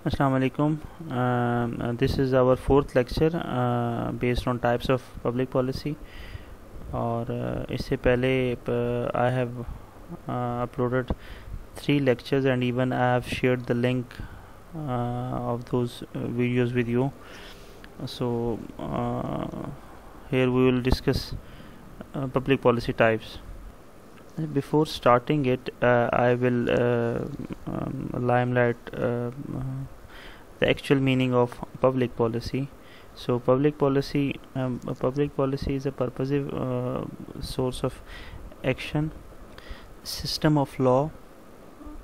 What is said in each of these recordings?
Assalamu alaikum. This is our fourth lecture based on types of public policy. और इससे पहले I have uploaded 3 lectures and even I have shared the link of those videos with you. So here we will discuss public policy types. Before starting it, I will limelight the actual meaning of public policy. So public policy is a purposive source of action, system of law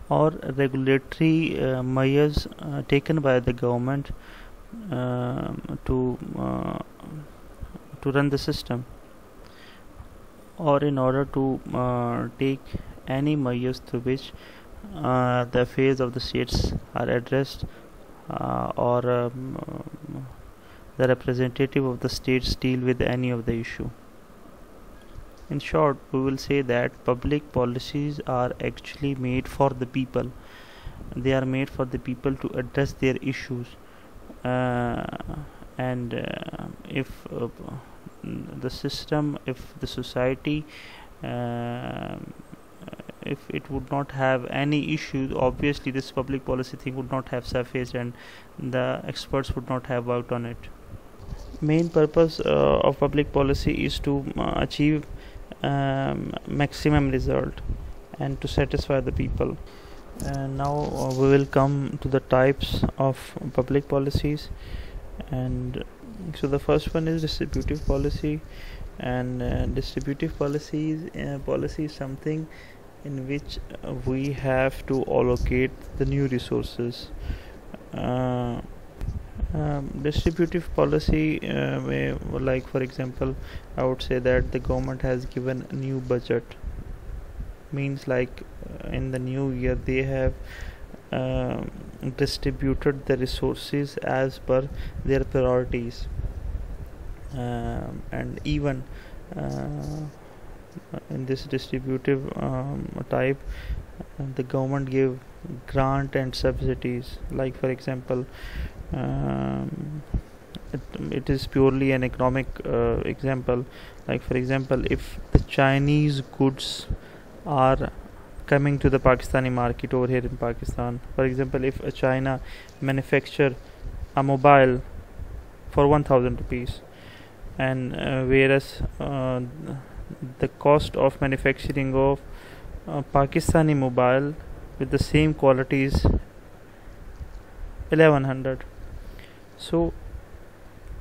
or regulatory measures taken by the government to run the system, or in order to take any measures through which the affairs of the states are addressed, or the representative of the states deal with any of the issue. In short, we will say that public policies are actually made for the people. They are made for the people to address their issues, and if the system, if the society, if it would not have any issues, obviously this public policy thing would not have surfaced and the experts would not have worked on it. Main purpose of public policy is to achieve maximum result and to satisfy the people. And now we will come to the types of public policies. And so the first one is distributive policy. And distributive policy is something in which we have to allocate the new resources. Distributive policy like for example, I would say that the government has given a new budget, means like in the new year they have distributed the resources as per their priorities, and even in this distributive type, the government give grant and subsidies. Like for example, it is purely an economic example. Like for example, if the Chinese goods are coming to the Pakistani market over here in Pakistan, for example, if China manufacture a mobile for 1000 rupees, and whereas the cost of manufacturing of Pakistani mobile with the same quality is 1100. So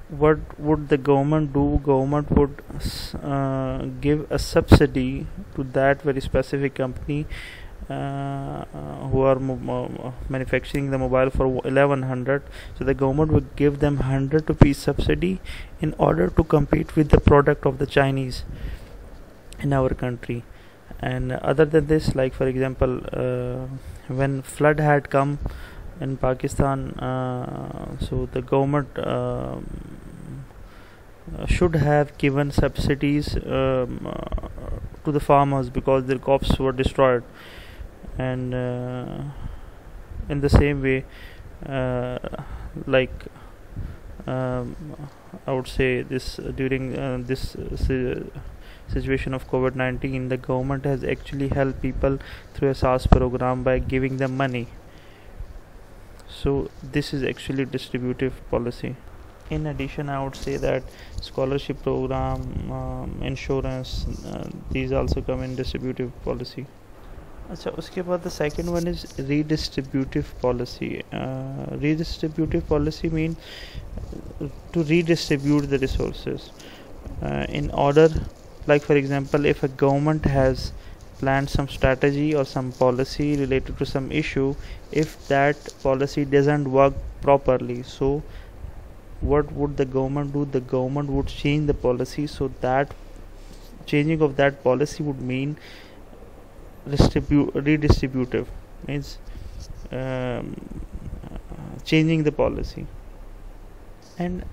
what would the government do? Government would give a subsidy to that very specific company who are manufacturing the mobile for 1100. So the government would give them 100 rupees subsidy in order to compete with the product of the Chinese in our country. And other than this, like for example, when flood had come in Pakistan, so the government should have given subsidies to the farmers because their crops were destroyed. And in the same way, like I would say this during this situation of COVID-19, the government has actually helped people through a SARS program by giving them money. So this is actually distributive policy. In addition, I would say that scholarship program, insurance, these also come in distributive policy. अच्छा, उसके बाद the second one is redistributive policy. Redistributive policy means to redistribute the resources in order, like for example, if a government has planned some strategy or some policy related to some issue, if that policy doesn't work properly, so what would the government do? The government would change the policy, so that changing of that policy would mean redistributive, means changing the policy. And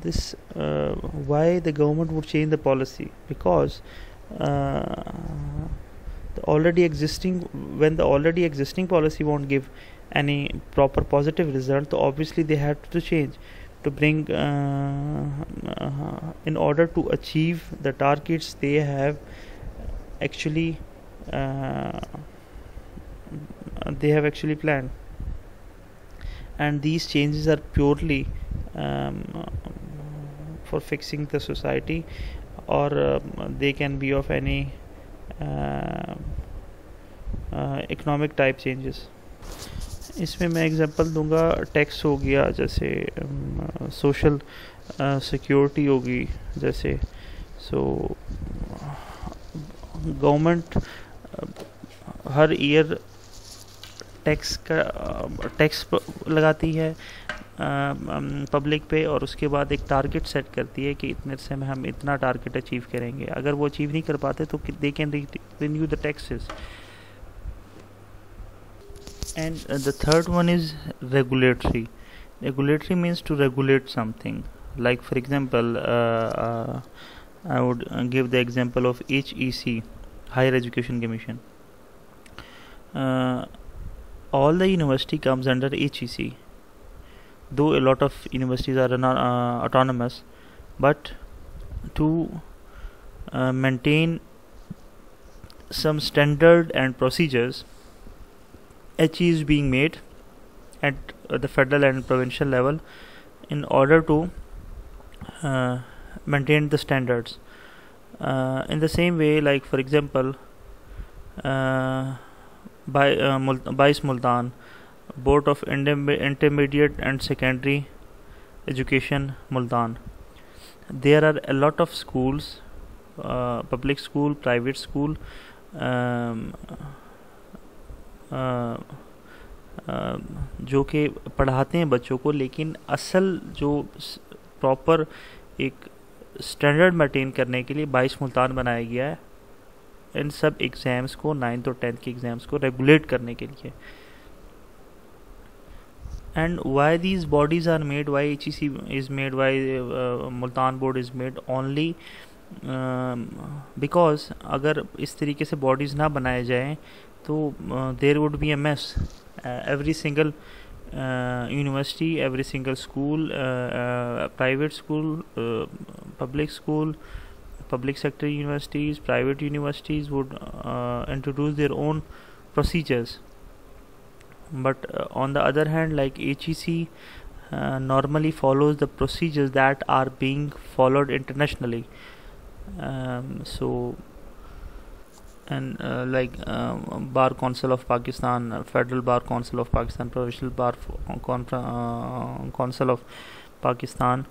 this why the government would change the policy? Because the already existing policy won't give any proper positive result, so obviously they have to change to bring in order to achieve the targets they have actually planned. And these changes are purely for fixing the society, or they can be of any economic type changes. इसमें मैं example दूंगा, tax हो गया, जैसे social security होगी, जैसे so government हर year tax लगाती है पब्लिक पे, और उसके बाद एक टारगेट सेट करती है कि इतने से में हम इतना टारगेट अचीव करेंगे. अगर वो अचीव नहीं कर पाते तो they can renew the taxes. And the third one is regulatory. Regulatory means to regulate something. Like for example, I would give the example of HEC, Higher Education Commission. All the university comes under HEC. Though a lot of universities are autonomous, but to maintain some standard and procedures, HE is being made at the federal and provincial level in order to maintain the standards. In the same way, like for example, BAIS Multan, Board of Intermediate and Secondary Education Multan. There are a lot of schools, public school, private school, जो कि पढ़ाते हैं बच्चों को, लेकिन असल जो proper एक स्टैंडर्ड मेंटेन करने के लिए BAIS मुल्तान बनाया गया है इन सब एग्ज़ाम्स को, 9th और 10th के एग्ज़ाम्स को रेगुलेट करने के लिए. And why these bodies are made, why HEC is made, why Multan board is made, only because अगर इस तरीके से bodies ना बनाए जाएं तो there would be a mess. Every single university, every single school, private school, public school, public sector universities, private universities would introduce their own procedures. But on the other hand, like HEC normally follows the procedures that are being followed internationally. Like Bar Council of Pakistan, Federal Bar Council of Pakistan, Provincial Bar Council of Pakistan.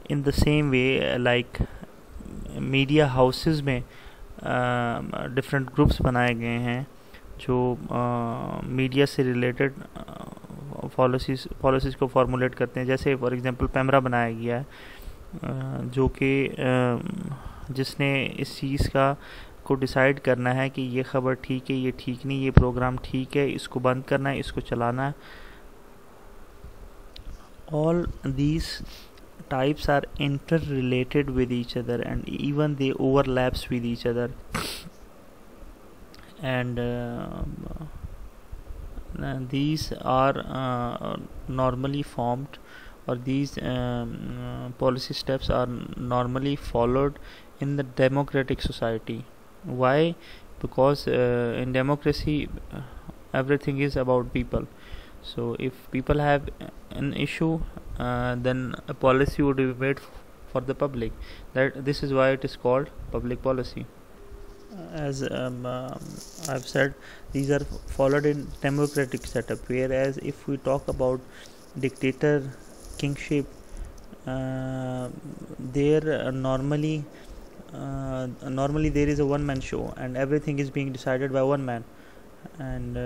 In the same way, like media houses में different groups बनाए गए हैं जो media से related policies को formulate करते हैं. जैसे फॉर एग्जांपल पैमरा बनाया गया है, जो कि जिसने इस चीज़ को डिसाइड करना है कि ये ख़बर ठीक है, ये ठीक नहीं, ये प्रोग्राम ठीक है, इसको बंद करना है, इसको चलाना है. All these types are interrelated with each other and even they overlaps with each other. And these are normally formed, or these policy steps are normally followed in the democratic society. Why? Because in democracy everything is about people. So if people have an issue, then a policy would be made for the public. This is why it is called public policy. As I've said, these are followed in democratic setup, whereas if we talk about dictator kingship, there normally there is a one-man show and everything is being decided by one man. And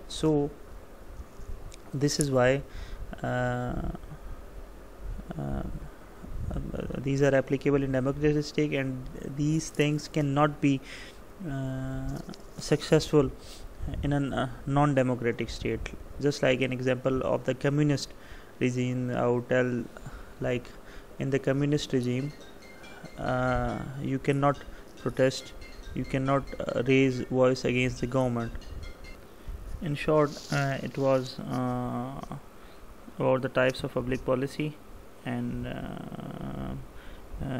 so this is why these are applicable in democratic state, and these things cannot be successful in a non-democratic state. Just like an example of the communist regime, I would tell, like in the communist regime, you cannot protest, you cannot raise voice against the government. In short, it was about the types of public policy, and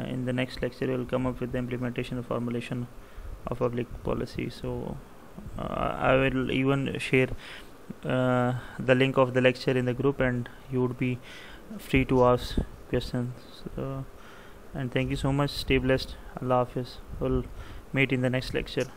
in the next lecture we will come up with the implementation and formulation of public policy. So I will even share the link of the lecture in the group, and you would be free to ask questions. And thank you so much. Stay blessed. Allah Hafiz. We'll meet in the next lecture.